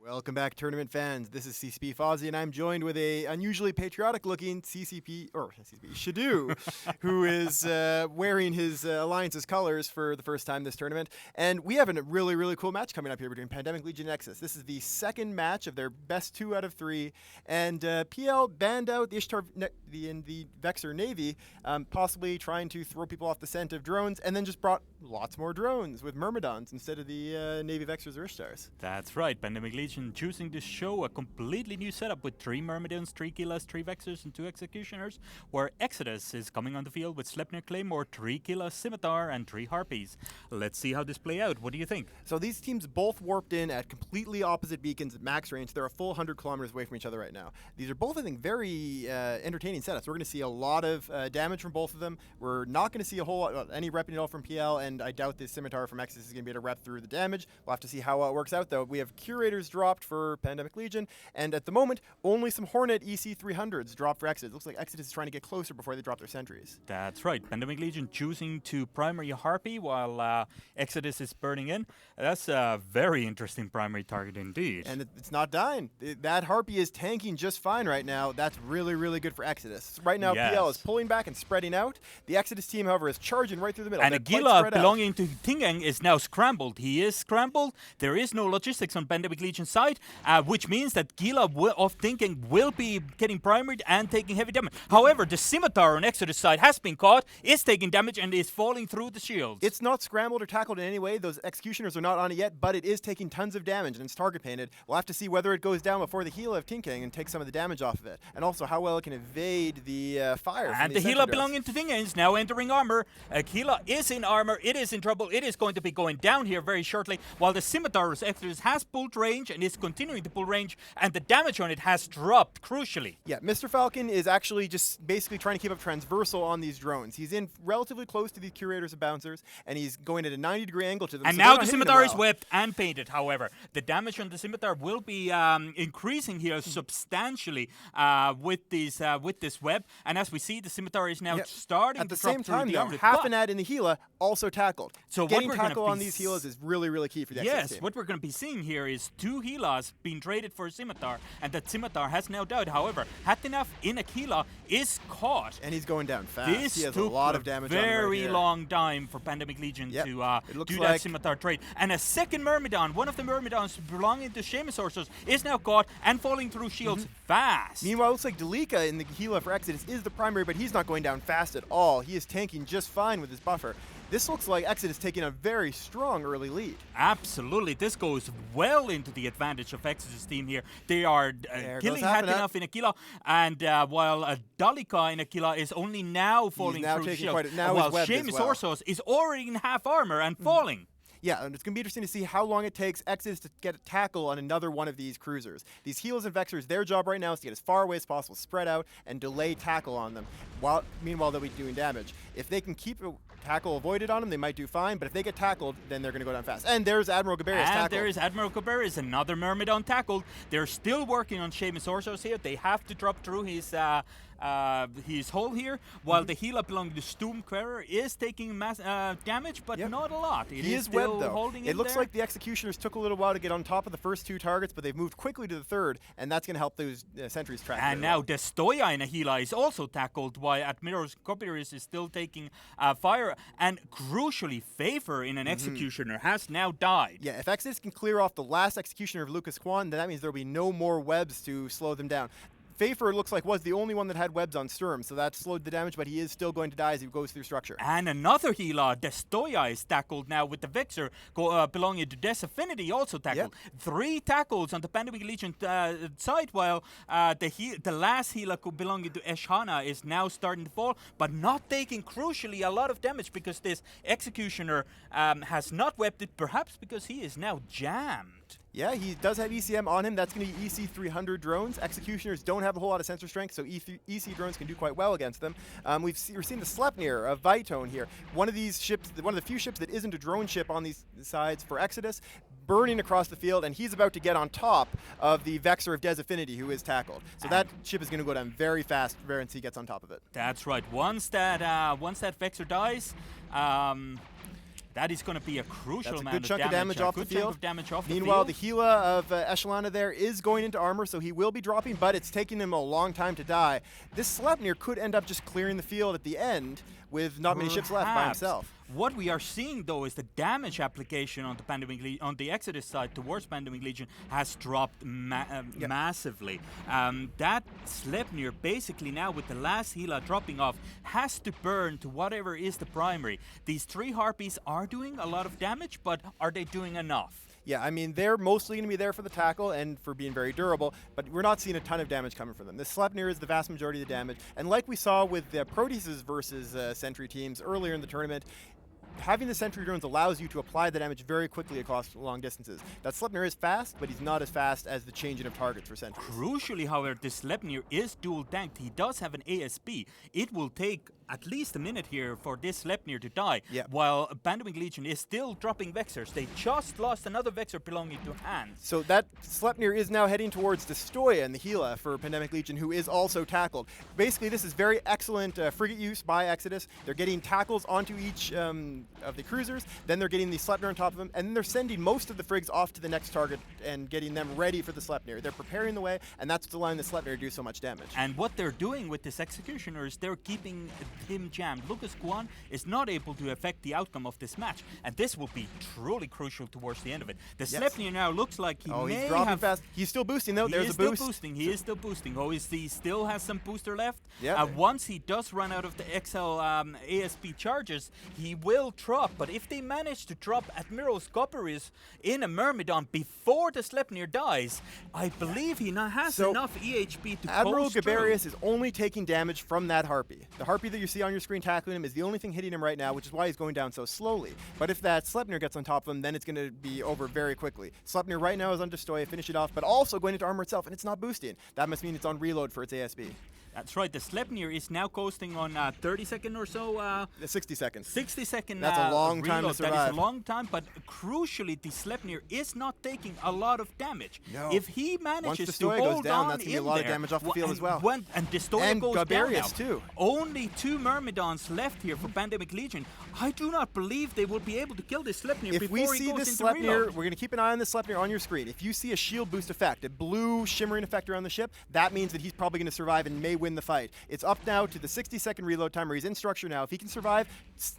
Welcome back, tournament fans. This is CCP Fozzie, and I'm joined with a unusually patriotic-looking CCP Shadoo, who is wearing his Alliance's colors for the first time this tournament. And we have a really, really cool match coming up here between Pandemic Legion and Exodus. This is the second match of their best 2 out of 3, and PL banned out the Ishtar the Vexor Navy, possibly trying to throw people off the scent of drones, and then just brought lots more drones with Myrmidons instead of the Navy Vexors or Ishtars. That's right, Pandemic Legion choosing to show a completely new setup with 3 Myrmidons, 3 Killas, 3 Vexors, and 2 Executioners, where Exodus is coming on the field with Sleipnir Claymore, 3 Killas, Scimitar, and 3 Harpies. Let's see how this play out. What do you think? So these teams both warped in at completely opposite beacons at max range. They're a full 100 kilometers away from each other right now. These are both, I think, very entertaining setups. We're going to see a lot of damage from both of them. We're not going to see a whole lot, any repping at all from PL, and I doubt this Scimitar from Exodus is going to be able to rep through the damage. We'll have to see how it works out, though. We have Curators dropped for Pandemic Legion, and at the moment, only some Hornet EC300s dropped for Exodus. Looks like Exodus is trying to get closer before they drop their sentries. That's right. Pandemic Legion choosing to primary Harpy while Exodus is burning in. That's a very interesting primary target indeed. And it's not dying. That Harpy is tanking just fine right now. That's really, really good for Exodus. Right now, Yes. PL is pulling back and spreading out. The Exodus team, however, is charging right through the middle. And They're quite Agila spread out. belonging to Tingeng is now scrambled. He is scrambled. There is no logistics on Pandemic Legion's side, which means that Gila of Tingeng will be getting primaried and taking heavy damage. However, the Scimitar on Exodus side has been caught, is taking damage, and is falling through the shields. It's not scrambled or tackled in any way. Those Executioners are not on it yet, but it is taking tons of damage, and it's target painted. We'll have to see whether it goes down before the Gila of Tingeng and take some of the damage off of it, and also how well it can evade the fire. And the Gila belonging to Tingeng is now entering armor. Gila is in armor. It is in trouble. It is going to be going down here very shortly, while the Scimitar of Exodus has pulled range and is continuing to pull range, and the damage on it has dropped crucially. Yeah, Mr. Falcon is actually just basically trying to keep up transversal on these drones. He's in relatively close to the Curators and Bouncers, and he's going at a 90-degree angle to them. And so now they're not the hitting them Scimitar is well. webbed and painted, however. The damage on the Scimitar will be increasing here substantially with this web. And as we see, the Scimitar is now starting at the to drop same through time, the though, armor. half an ad in the Gila also tackled. So what getting we're gonna tackle be on these Gilas is really, really key for the Exodus Yes, team. what we're going to be seeing here is 2 Gilas being traded for a Scimitar, and that Scimitar has now died. However, Hatinaf in a Gila is caught. And he's going down fast. This he has took a lot of damage on him right very here. long time for Pandemic Legion to do that Scimitar trade. And a second Myrmidon, one of the Myrmidons belonging to Seamus is now caught and falling through shields fast. Meanwhile, it looks like Delika in the Gila for Exodus is the primary, but he's not going down fast at all. He is tanking just fine with his buffer. This looks like Exodus taking a very strong early lead. Absolutely. This goes well into the advantage of Exodus team here. They are killing Hatinaf in Aquila, and while Dalika in Aquila is only now falling through the shield, while Seamus Orsos is already in half armor and falling. Yeah, and it's going to be interesting to see how long it takes Exodus to get a tackle on another one of these cruisers. These Heals and Vexors, their job right now is to get as far away as possible, spread out, and delay tackle on them. Meanwhile, they'll be doing damage. If they can keep a tackle avoided on them, they might do fine, but if they get tackled, then they're going to go down fast. And there's Admiral Gaberius tackled. And there is Admiral Gaberius, another Myrmidon tackled. They're still working on Seamus Orsos here. They have to drop through his hole here, while the Gila belonging to Stormquerer is taking damage, but not a lot. He is still webbed, though. Holding it looks there. like the Executioners took a little while to get on top of the first 2 targets, but they've moved quickly to the third, and that's going to help those sentries track. And now Destoya in a Gila is also tackled, while Admiral Gaberius is still taking fire, and crucially, Favor in an Executioner has now died. Yeah, if Exodus can clear off the last Executioner of Lucas Kwan, then that means there will be no more webs to slow them down. Fafer, looks like, was the only one that had webs on Sturm, so that slowed the damage, but he is still going to die as he goes through structure. And another Gila, Destoya, is tackled now with the Vexor belonging to Desaffinity, also tackled. 3 tackles on the Pandemic Legion side, while the last Gila belonging to Eshana is now starting to fall, but not taking, crucially, a lot of damage because this Executioner has not webbed it, perhaps because he is now jammed. Yeah, he does have ECM on him. That's going to be EC300 drones. Executioners don't have a whole lot of sensor strength, so EC drones can do quite well against them. We're seeing the Sleipnir of Vitone here. One of these ships, one of the few ships that isn't a drone ship on these sides for Exodus, burning across the field, and he's about to get on top of the Vexor of Desaffinity, who is tackled. So that ship is going to go down very fast once he gets on top of it. That's right. Once that Vexor dies, That is going to be a crucial That's a amount good chunk of damage off the good chunk field. of damage off Meanwhile, the the field. Gila of Echelona there is going into armor, so he will be dropping, but it's taking him a long time to die. This Sleipnir could end up just clearing the field at the end with not many ships left by Perhaps. himself. What we are seeing, though, is the damage application on the on the Exodus side towards Pandemic Legion has dropped massively. That Sleipnir, basically now with the last Gila dropping off, has to burn to whatever is the primary. These 3 Harpies are doing a lot of damage, but are they doing enough? Yeah, I mean, they're mostly going to be there for the tackle and for being very durable, but we're not seeing a ton of damage coming from them. This Sleipnir is the vast majority of the damage, and like we saw with the Proteases versus Sentry teams earlier in the tournament, having the Sentry drones allows you to apply the damage very quickly across long distances. That Sleipnir is fast, but he's not as fast as the changing of targets for Sentries. Crucially, however, this Sleipnir is dual tanked. He does have an ASB. It will take at least a minute here for this Sleipnir to die, while Pandemic Legion is still dropping Vexers. They just lost another Vexer belonging to Hans. So that Sleipnir is now heading towards Destoya and the Gila for Pandemic Legion, who is also tackled. Basically, this is very excellent frigate use by Exodus. They're getting tackles onto each of the cruisers, then they're getting the Sleipnir on top of them, and then they're sending most of the frigs off to the next target and getting them ready for the Sleipnir. They're preparing the way, and that's what's allowing the Sleipnir to do so much damage. And what they're doing with this Executioner is they're keeping him jammed. Lucas Guan is not able to affect the outcome of this match, and this will be truly crucial towards the end of it. The Sleipnir now looks like he may he's dropping have... fast. He's still boosting, though. There's a boost. He is still boosting. Oh, he still has some booster left. Yeah. Once he does run out of the XL ASP charges, he will drop. But if they manage to drop Admiral Scoperius in a Myrmidon before the Sleipnir dies, I believe he now has enough EHP to Admiral coast through. Gabarius is only taking damage from that Harpy. The Harpy that you see on your screen tackling him is the only thing hitting him right now, which is why he's going down so slowly. But if that Sleipnir gets on top of him, then it's going to be over very quickly. Sleipnir right now is on Destoya, finish it off, but also going into armor itself, and it's not boosting. That must mean it's on reload for its ASB. That's right. The Sleipnir is now coasting on 30 second or so. 60 seconds. 60 second. That's a long reload. time to survive. That is a long time, but crucially, the Sleipnir is not taking a lot of damage. No. If he manages Once to Destoya hold goes down, on that's going to be a in lot of there, damage off the field as well. And Destoya and goes down now. Gabarius too. Only 2 Myrmidons left here for Pandemic Legion. I do not believe they will be able to kill this Sleipnir If before we he see goes this into Sleipnir, reload. we're going to keep an eye on this Sleipnir on your screen. If you see a shield boost effect, a blue shimmering effect around the ship, that means that he's probably going to survive and may win the fight. It's up now to the 60-second reload timer. He's in structure now. If he can survive,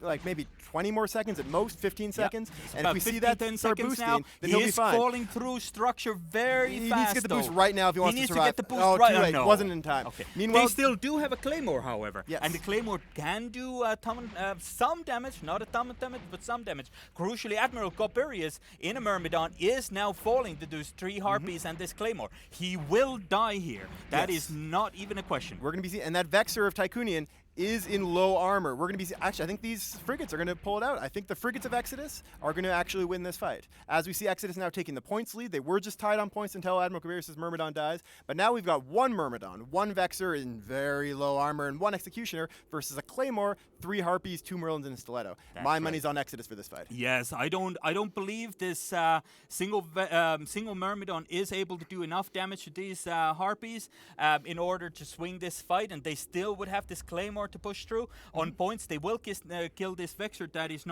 like maybe 20 more seconds at most, 15 seconds, and if we see that start boosting, now, then he'll be fine. He is falling through structure very He fast. needs to get the boost though. right now if he wants to survive. He needs to get the boost oh, right too late. now. No. Wasn't in time. Okay. Meanwhile, they still do have a Claymore, however. Yes. And the Claymore can do some damage, not a ton of damage, but some damage. Crucially, Admiral Goberius in a Myrmidon is now falling to those 3 Harpies and this Claymore. He will die here. That is not even a question. We're going to be seeing, and that Vexer of Tycoonian is in low armor. We're going to be, actually, I think these frigates are going to pull it out. I think the frigates of Exodus are going to actually win this fight. As we see Exodus now taking the points lead, they were just tied on points until Admiral Gabarius' Myrmidon dies, but now we've got 1 Myrmidon, 1 Vexer in very low armor, and 1 Executioner versus a Claymore, 3 Harpies, 2 Merlins, and a Stiletto. My money's on Exodus for this fight. Yes, I don't believe this single Myrmidon is able to do enough damage to these Harpies in order to swing this fight, and they still would have this Claymore to push through on points. They will kill this Vexer. That is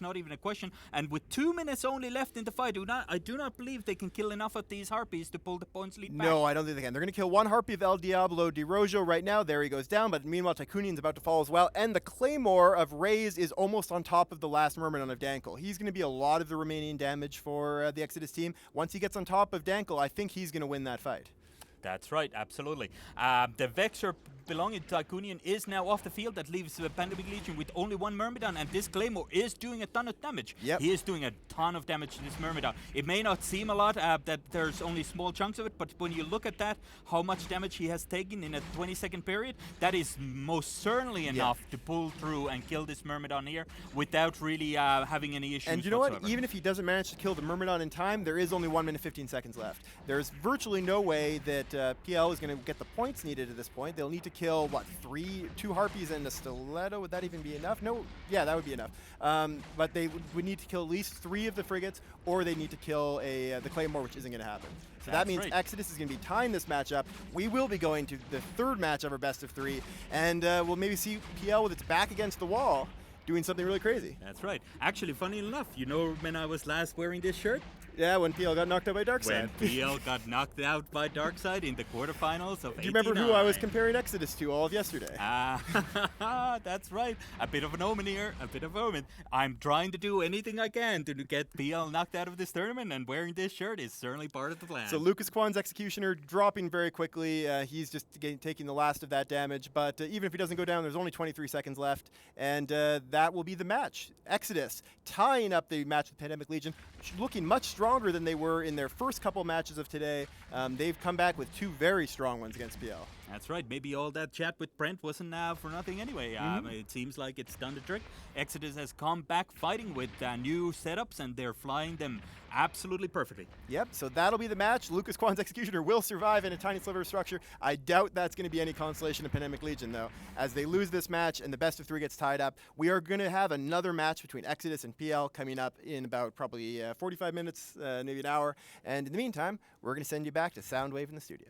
not even a question. And with 2 minutes only left in the fight, I do not believe they can kill enough of these Harpies to pull the points lead back. No, I don't think they can. They're going to kill 1 Harpy of El Diablo de Rojo right now. There he goes down, but meanwhile Tycoonian's about to fall as well. And the Claymore of Rays is almost on top of the last Myrmidon of Dankel. He's going to be a lot of the remaining damage for the Exodus team. Once he gets on top of Dankel, I think he's going to win that fight. That's right, absolutely. The Vexer belonging to Tycoonian is now off the field. That leaves the Pandemic Legion with only 1 Myrmidon, and this Claymore is doing a ton of damage. Yep. He is doing a ton of damage to this Myrmidon. It may not seem a lot, that there's only small chunks of it, but when you look at that, how much damage he has taken in a 20-second period, that is most certainly enough to pull through and kill this Myrmidon here without really having any issues And you know whatsoever. what? Even if he doesn't manage to kill the Myrmidon in time, there is only 1 minute 15 seconds left. There's virtually no way that PL is going to get the points needed at this point. They'll need to kill, what, 2 Harpies and a Stiletto? Would that even be enough? No, yeah, that would be enough. But they would need to kill at least 3 of the frigates, or they need to kill the Claymore, which isn't going to happen. So that means Exodus is going to be tying this matchup. We will be going to the 3rd match of our best of 3, and we'll maybe see PL with its back against the wall. doing something really crazy. That's right. Actually, funny enough, you know when I was last wearing this shirt? Yeah, when PL got knocked out by Darkseid. When PL got knocked out by Darkseid in the quarterfinals of Do you remember who I was 89. comparing Exodus to all of yesterday? That's right. A bit of an omen here, a bit of omen. I'm trying to do anything I can to get PL knocked out of this tournament, and wearing this shirt is certainly part of the plan. So Lucas Kwan's Executioner dropping very quickly. He's just taking the last of that damage, but even if he doesn't go down, there's only 23 seconds left, and that will be the match. Exodus tying up the match with Pandemic Legion, looking much stronger than they were in their first couple matches of today. They've come back with 2 very strong ones against PL. That's right. Maybe all that chat with Brent wasn't for nothing anyway. It seems like it's done the trick. Exodus has come back fighting with new setups, and they're flying them absolutely perfectly. Yep, so that'll be the match. Lucas Kwan's Executioner will survive in a tiny sliver of structure. I doubt that's going to be any consolation to Pandemic Legion, though. As they lose this match and the best of 3 gets tied up, we are going to have another match between Exodus and PL coming up in about probably 45 minutes, maybe an hour. And in the meantime, we're going to send you back to Soundwave in the studio.